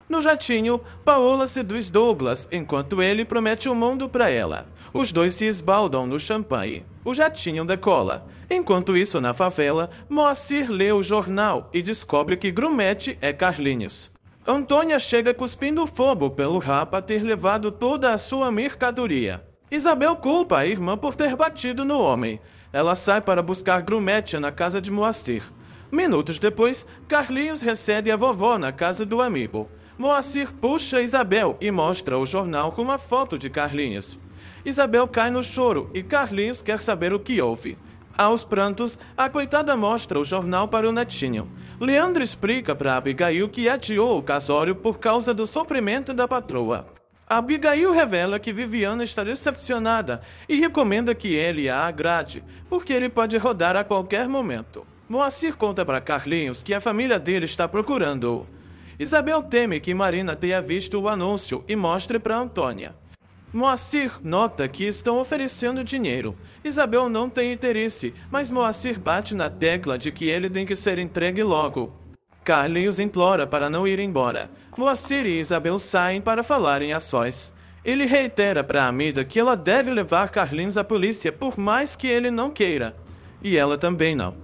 No jatinho, Paola seduz Douglas, enquanto ele promete o mundo para ela. Os dois se esbaldam no champanhe. O jatinho decola. Enquanto isso, na favela, Moacir lê o jornal e descobre que Grumete é Carlinhos. Antônia chega cuspindo fogo pelo Rapa ter levado toda a sua mercadoria. Isabel culpa a irmã por ter batido no homem. Ela sai para buscar Grumete na casa de Moacir. Minutos depois, Carlinhos recebe a vovó na casa do amigo. Moacir puxa Isabel e mostra o jornal com uma foto de Carlinhos. Isabel cai no choro e Carlinhos quer saber o que houve. Aos prantos, a coitada mostra o jornal para o netinho. Leandro explica para Abigail que adiou o casório por causa do sofrimento da patroa. Abigail revela que Viviana está decepcionada e recomenda que ele a agrade, porque ele pode rodar a qualquer momento. Moacir conta para Carlinhos que a família dele está procurando-o. Isabel teme que Marina tenha visto o anúncio e mostre para Antônia. Moacir nota que estão oferecendo dinheiro. Isabel não tem interesse, mas Moacir bate na tecla de que ele tem que ser entregue logo. Carlinhos implora para não ir embora. Moacir e Isabel saem para falarem a sós. Ele reitera para Amida que ela deve levar Carlinhos à polícia por mais que ele não queira. E ela também não.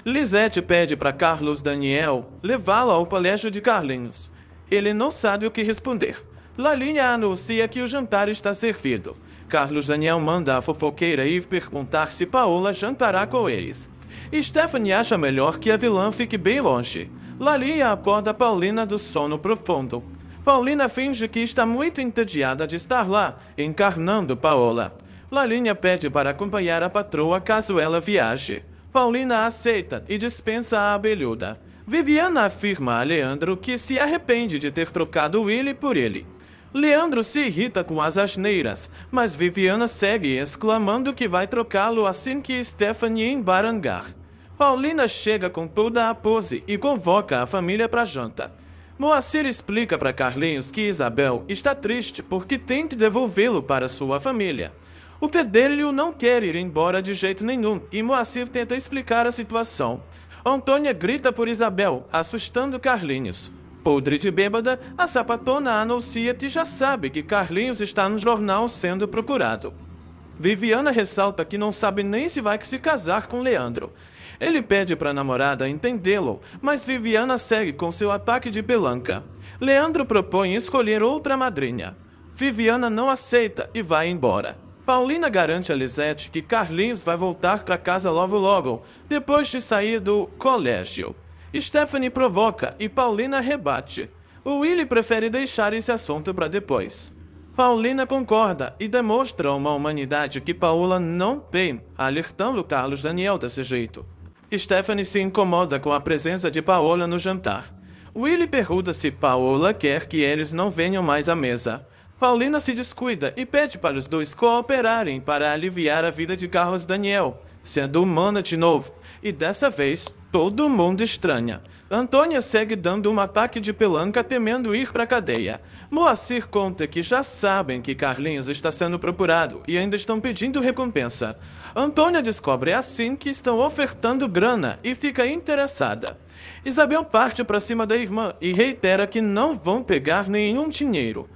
Lisete pede para Carlos Daniel levá-la ao colégio de Carlinhos. Ele não sabe o que responder. Lalinha anuncia que o jantar está servido. Carlos Daniel manda a fofoqueira ir perguntar se Paola jantará com eles. Stephanie acha melhor que a vilã fique bem longe. Lalinha acorda Paulina do sono profundo. Paulina finge que está muito entediada de estar lá, encarnando Paola. Lalinha pede para acompanhar a patroa caso ela viaje. Paulina aceita e dispensa a abelhuda. Viviana afirma a Leandro que se arrepende de ter trocado Willy por ele. Leandro se irrita com as asneiras, mas Viviana segue exclamando que vai trocá-lo assim que Stephanie embarangar. Paulina chega com toda a pose e convoca a família para janta. Moacir explica para Carlinhos que Isabel está triste porque tem que devolvê-lo para sua família. O Pedélio não quer ir embora de jeito nenhum e Moacir tenta explicar a situação. Antônia grita por Isabel, assustando Carlinhos. Podre de bêbada, a sapatona anuncia que já sabe que Carlinhos está no jornal sendo procurado. Viviana ressalta que não sabe nem se vai se casar com Leandro. Ele pede para a namorada entendê-lo, mas Viviana segue com seu ataque de pelanca. Leandro propõe escolher outra madrinha. Viviana não aceita e vai embora. Paulina garante a Lisete que Carlinhos vai voltar para casa logo, depois de sair do colégio. Stephanie provoca e Paulina rebate. O Willy prefere deixar esse assunto para depois. Paulina concorda e demonstra uma humanidade que Paola não tem, alertando Carlos Daniel desse jeito. Stephanie se incomoda com a presença de Paola no jantar. Willy pergunta se Paola quer que eles não venham mais à mesa. Paulina se descuida e pede para os dois cooperarem para aliviar a vida de Carlos Daniel, sendo humana de novo, e dessa vez todo mundo estranha. Antônia segue dando um ataque de pelanca temendo ir para a cadeia. Moacir conta que já sabem que Carlinhos está sendo procurado e ainda estão pedindo recompensa. Antônia descobre assim que estão ofertando grana e fica interessada. Isabel parte para cima da irmã e reitera que não vão pegar nenhum dinheiro.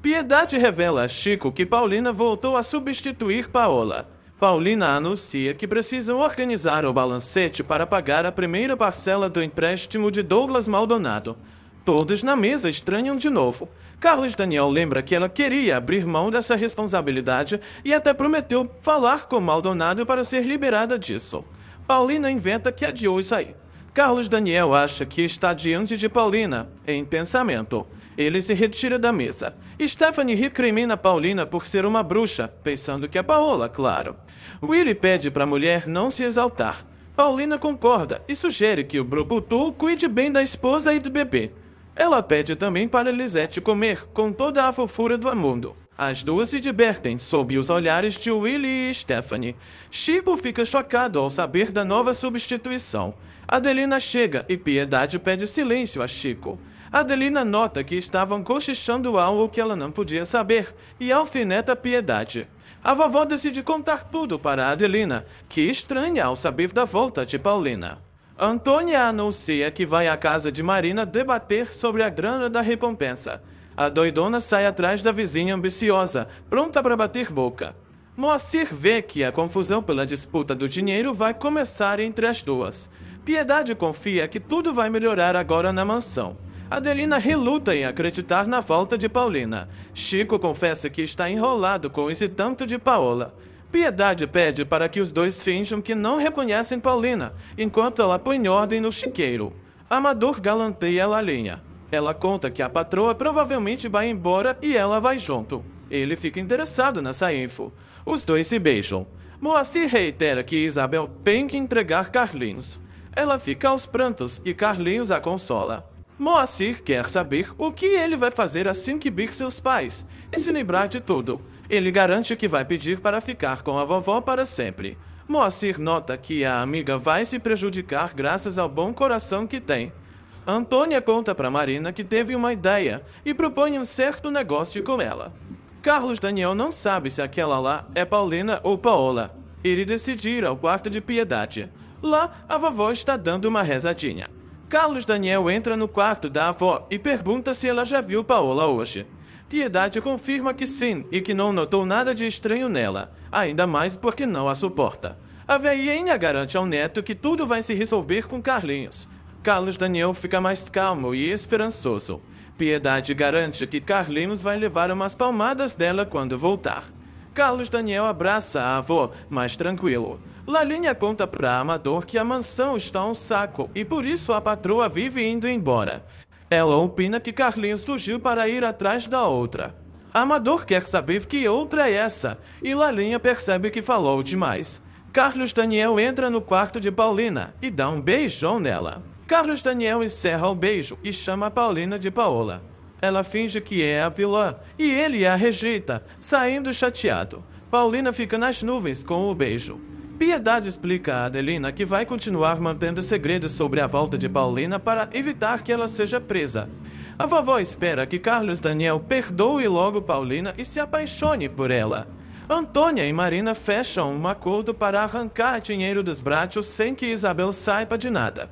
Piedade revela a Chico que Paulina voltou a substituir Paola. Paulina anuncia que precisam organizar o balancete para pagar a primeira parcela do empréstimo de Douglas Maldonado. Todos na mesa estranham de novo. Carlos Daniel lembra que ela queria abrir mão dessa responsabilidade e até prometeu falar com Maldonado para ser liberada disso. Paulina inventa que adiou isso aí. Carlos Daniel acha que está diante de Paulina, em pensamento. Ele se retira da mesa. Stephanie recrimina Paulina por ser uma bruxa, pensando que é Paola, claro. Willy pede para a mulher não se exaltar. Paulina concorda e sugere que o Brucutu cuide bem da esposa e do bebê. Ela pede também para Lisete comer com toda a fofura do mundo. As duas se divertem sob os olhares de Willy e Stephanie. Chico fica chocado ao saber da nova substituição. Adelina chega e Piedade pede silêncio a Chico. Adelina nota que estavam cochichando algo que ela não podia saber e alfineta Piedade. A vovó decide contar tudo para Adelina, que estranha ao saber da volta de Paulina. Antônia anuncia que vai à casa de Marina debater sobre a grana da recompensa. A doidona sai atrás da vizinha ambiciosa, pronta para bater boca. Moacir vê que a confusão pela disputa do dinheiro vai começar entre as duas. Piedade confia que tudo vai melhorar agora na mansão. Adelina reluta em acreditar na volta de Paulina. Chico confessa que está enrolado com esse tanto de Paola. Piedade pede para que os dois finjam que não reconhecem Paulina, enquanto ela põe ordem no chiqueiro. Amador galanteia Lalinha. Ela conta que a patroa provavelmente vai embora e ela vai junto. Ele fica interessado nessa info. Os dois se beijam. Moacir reitera que Isabel tem que entregar Carlinhos. Ela fica aos prantos e Carlinhos a consola. Moacir quer saber o que ele vai fazer assim que vir seus pais e se lembrar de tudo. Ele garante que vai pedir para ficar com a vovó para sempre. Moacir nota que a amiga vai se prejudicar graças ao bom coração que tem. Antônia conta para Marina que teve uma ideia e propõe um certo negócio com ela. Carlos Daniel não sabe se aquela lá é Paulina ou Paola. Ele decide ir ao quarto de Piedade. Lá, a vovó está dando uma rezadinha. Carlos Daniel entra no quarto da avó e pergunta se ela já viu Paola hoje. Piedade confirma que sim e que não notou nada de estranho nela, ainda mais porque não a suporta. A velhinha garante ao neto que tudo vai se resolver com Carlinhos. Carlos Daniel fica mais calmo e esperançoso. Piedade garante que Carlinhos vai levar umas palmadas dela quando voltar. Carlos Daniel abraça a avó, mais tranquilo. Lalinha conta para Amador que a mansão está um saco e por isso a patroa vive indo embora. Ela opina que Carlinhos fugiu para ir atrás da outra. Amador quer saber que outra é essa e Lalinha percebe que falou demais. Carlos Daniel entra no quarto de Paulina e dá um beijão nela. Carlos Daniel encerra o beijo e chama a Paulina de Paola. Ela finge que é a vilã e ele a rejeita, saindo chateado. Paulina fica nas nuvens com o beijo. Piedade explica a Adelina que vai continuar mantendo segredos sobre a volta de Paulina para evitar que ela seja presa. A vovó espera que Carlos Daniel perdoe logo Paulina e se apaixone por ela. Antônia e Marina fecham um acordo para arrancar dinheiro dos braços sem que Isabel saiba de nada.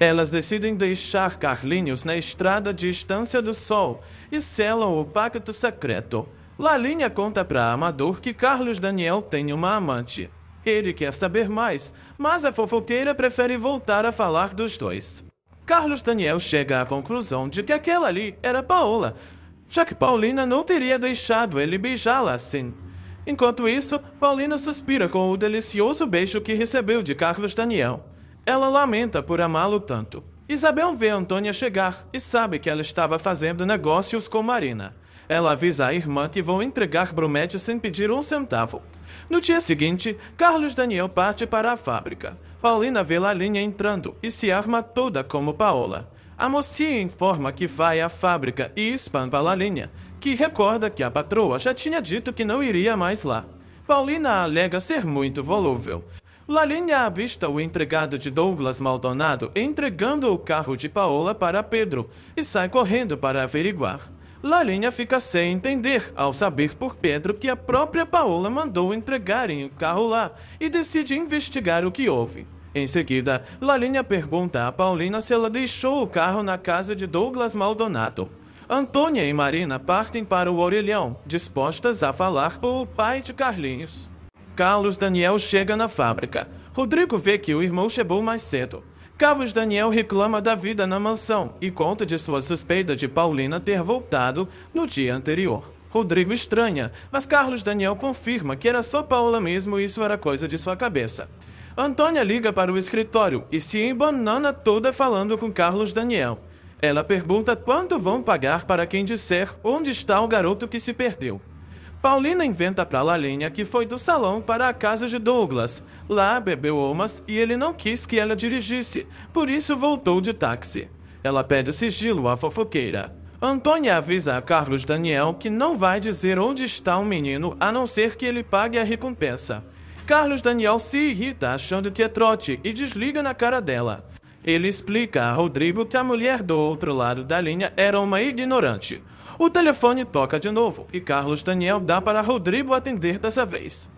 Elas decidem deixar Carlinhos na estrada de Estância do Sol e selam o pacto secreto. Lalinha conta para Amador que Carlos Daniel tem uma amante. Ele quer saber mais, mas a fofoqueira prefere voltar a falar dos dois. Carlos Daniel chega à conclusão de que aquela ali era Paola, já que Paulina não teria deixado ele beijá-la assim. Enquanto isso, Paulina suspira com o delicioso beijo que recebeu de Carlos Daniel. Ela lamenta por amá-lo tanto. Isabel vê Antônia chegar e sabe que ela estava fazendo negócios com Marina. Ela avisa a irmã que vão entregar Brumete sem pedir um centavo. No dia seguinte, Carlos Daniel parte para a fábrica. Paulina vê Lalinha entrando e se arma toda como Paola. A mocinha informa que vai à fábrica e espanta Lalinha, que recorda que a patroa já tinha dito que não iria mais lá. Paulina alega ser muito volúvel. Lalinha avista o empregado de Douglas Maldonado entregando o carro de Paola para Pedro e sai correndo para averiguar. Lalinha fica sem entender ao saber por Pedro que a própria Paola mandou entregarem o carro lá e decide investigar o que houve. Em seguida, Lalinha pergunta a Paulina se ela deixou o carro na casa de Douglas Maldonado. Antônia e Marina partem para o orelhão, dispostas a falar com o pai de Carlinhos. Carlos Daniel chega na fábrica. Rodrigo vê que o irmão chegou mais cedo. Carlos Daniel reclama da vida na mansão e conta de sua suspeita de Paulina ter voltado no dia anterior. Rodrigo estranha, mas Carlos Daniel confirma que era só Paula mesmo e isso era coisa de sua cabeça. Antônia liga para o escritório e se embanana toda falando com Carlos Daniel. Ela pergunta quanto vão pagar para quem disser onde está o garoto que se perdeu. Paulina inventa para Lalinha que foi do salão para a casa de Douglas. Lá bebeu umas e ele não quis que ela dirigisse, por isso voltou de táxi. Ela pede sigilo à fofoqueira. Antônia avisa a Carlos Daniel que não vai dizer onde está o menino a não ser que ele pague a recompensa. Carlos Daniel se irrita achando que é trote e desliga na cara dela. Ele explica a Rodrigo que a mulher do outro lado da linha era uma ignorante. O telefone toca de novo e Carlos Daniel dá para Rodrigo atender dessa vez.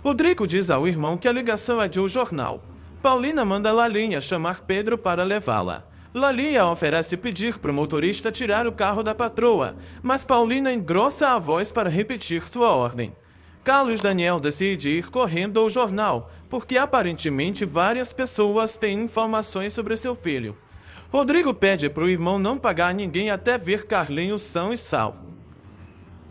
Rodrigo diz ao irmão que a ligação é de um jornal. Paulina manda Lalinha chamar Pedro para levá-la. Lalinha oferece pedir para o motorista tirar o carro da patroa, mas Paulina engrossa a voz para repetir sua ordem. Carlos Daniel decide ir correndo ao jornal, porque aparentemente várias pessoas têm informações sobre seu filho. Rodrigo pede para o irmão não pagar ninguém até ver Carlinhos são e salvo.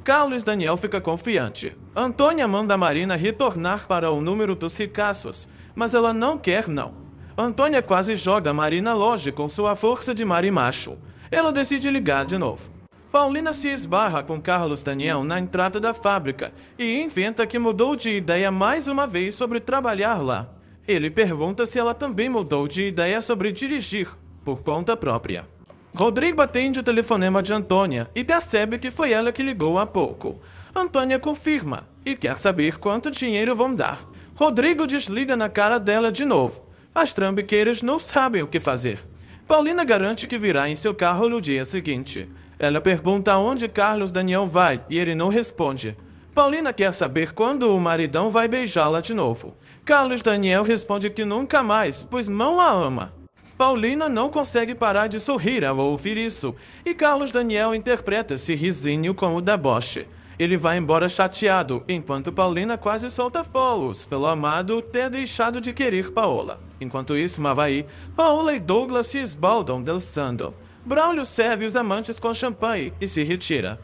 Carlos Daniel fica confiante. Antônia manda Marina retornar para o número dos ricaços, mas ela não quer não. Antônia quase joga Marina longe com sua força de marimacho. Ela decide ligar de novo. Paulina se esbarra com Carlos Daniel na entrada da fábrica e inventa que mudou de ideia mais uma vez sobre trabalhar lá. Ele pergunta se ela também mudou de ideia sobre dirigir, por conta própria. Rodrigo atende o telefonema de Antônia e percebe que foi ela que ligou há pouco. Antônia confirma e quer saber quanto dinheiro vão dar. Rodrigo desliga na cara dela de novo. As trambiqueiras não sabem o que fazer. Paulina garante que virá em seu carro no dia seguinte. Ela pergunta aonde Carlos Daniel vai e ele não responde. Paulina quer saber quando o maridão vai beijá-la de novo. Carlos Daniel responde que nunca mais, pois não a ama. Paulina não consegue parar de sorrir ao ouvir isso, e Carlos Daniel interpreta esse risinho como deboche. Ele vai embora chateado, enquanto Paulina quase solta fogos pelo amado ter deixado de querer Paola. Enquanto isso, no Havaí, Paola e Douglas se esbaldam dançando. Braulio serve os amantes com champanhe e se retira.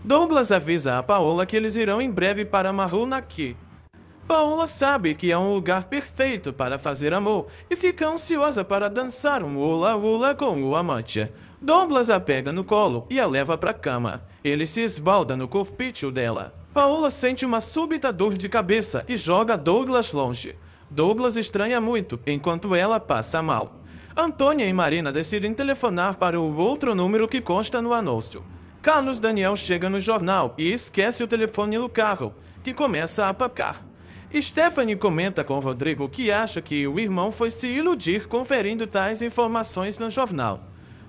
Douglas avisa a Paola que eles irão em breve para Marunaqui. Paola sabe que é um lugar perfeito para fazer amor e fica ansiosa para dançar um hula-hula com o amante. Douglas a pega no colo e a leva para a cama. Ele se esbalda no corpício dela. Paola sente uma súbita dor de cabeça e joga Douglas longe. Douglas estranha muito enquanto ela passa mal. Antônia e Marina decidem telefonar para o outro número que consta no anúncio. Carlos Daniel chega no jornal e esquece o telefone no carro, que começa a apagar. Stephanie comenta com Rodrigo que acha que o irmão foi se iludir conferindo tais informações no jornal.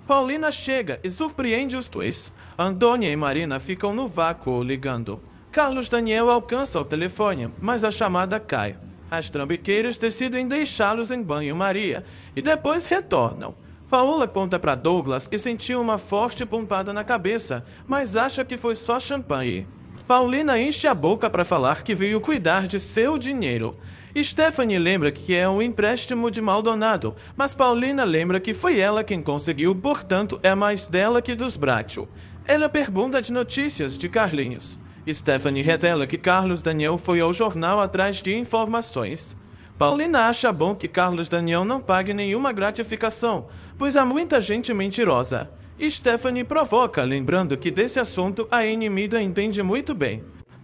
Paulina chega e surpreende os dois. Antônia e Marina ficam no vácuo ligando. Carlos Daniel alcança o telefone, mas a chamada cai. As trambiqueiras decidem deixá-los em banho-maria e depois retornam. Paola conta para Douglas que sentiu uma forte pompada na cabeça, mas acha que foi só champanhe. Paulina enche a boca para falar que veio cuidar de seu dinheiro. Stephanie lembra que é um empréstimo de Maldonado, mas Paulina lembra que foi ela quem conseguiu, portanto é mais dela que dos Bracho. Ela pergunta de notícias de Carlinhos. Stephanie revela que Carlos Daniel foi ao jornal atrás de informações. Paulina acha bom que Carlos Daniel não pague nenhuma gratificação, pois há muita gente mentirosa. Stephanie provoca, lembrando que desse assunto a inimiga entende muito bem.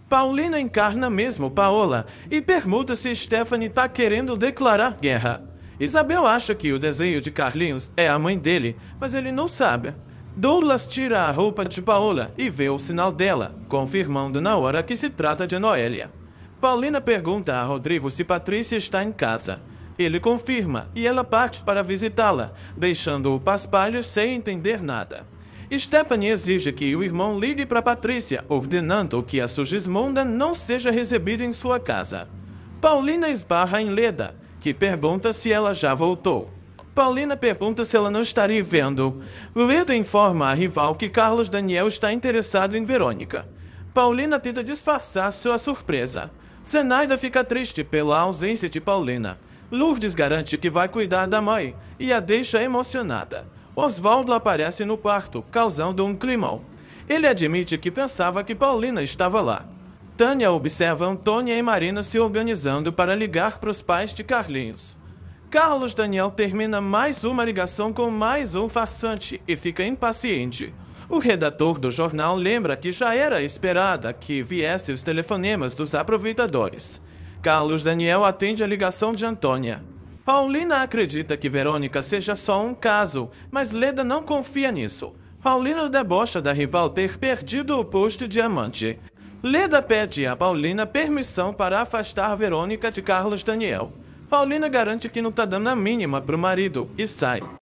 Paulina encarna mesmo Paola e pergunta se Stephanie tá querendo declarar guerra. Isabel acha que o desenho de Carlinhos é a mãe dele, mas ele não sabe. Douglas tira a roupa de Paola e vê o sinal dela, confirmando na hora que se trata de Noélia. Paulina pergunta a Rodrigo se Patrícia está em casa. Ele confirma e ela parte para visitá-la, deixando o paspalho sem entender nada. Stephanie exige que o irmão ligue para Patrícia, ordenando que a Sugismunda não seja recebida em sua casa. Paulina esbarra em Leda, que pergunta se ela já voltou. Paulina pergunta se ela não estaria vendo. Leda informa a rival que Carlos Daniel está interessado em Verônica. Paulina tenta disfarçar sua surpresa. Zenaida fica triste pela ausência de Paulina. Lourdes garante que vai cuidar da mãe e a deixa emocionada. Osvaldo aparece no quarto, causando um climão. Ele admite que pensava que Paulina estava lá. Tânia observa Antônia e Marina se organizando para ligar para os pais de Carlinhos. Carlos Daniel termina mais uma ligação com mais um farsante e fica impaciente. O redator do jornal lembra que já era esperada que viesse os telefonemas dos aproveitadores. Carlos Daniel atende a ligação de Antônia. Paulina acredita que Verônica seja só um caso, mas Leda não confia nisso. Paulina debocha da rival ter perdido o posto de amante. Leda pede a Paulina permissão para afastar Verônica de Carlos Daniel. Paulina garante que não tá dando a mínima pro marido e sai.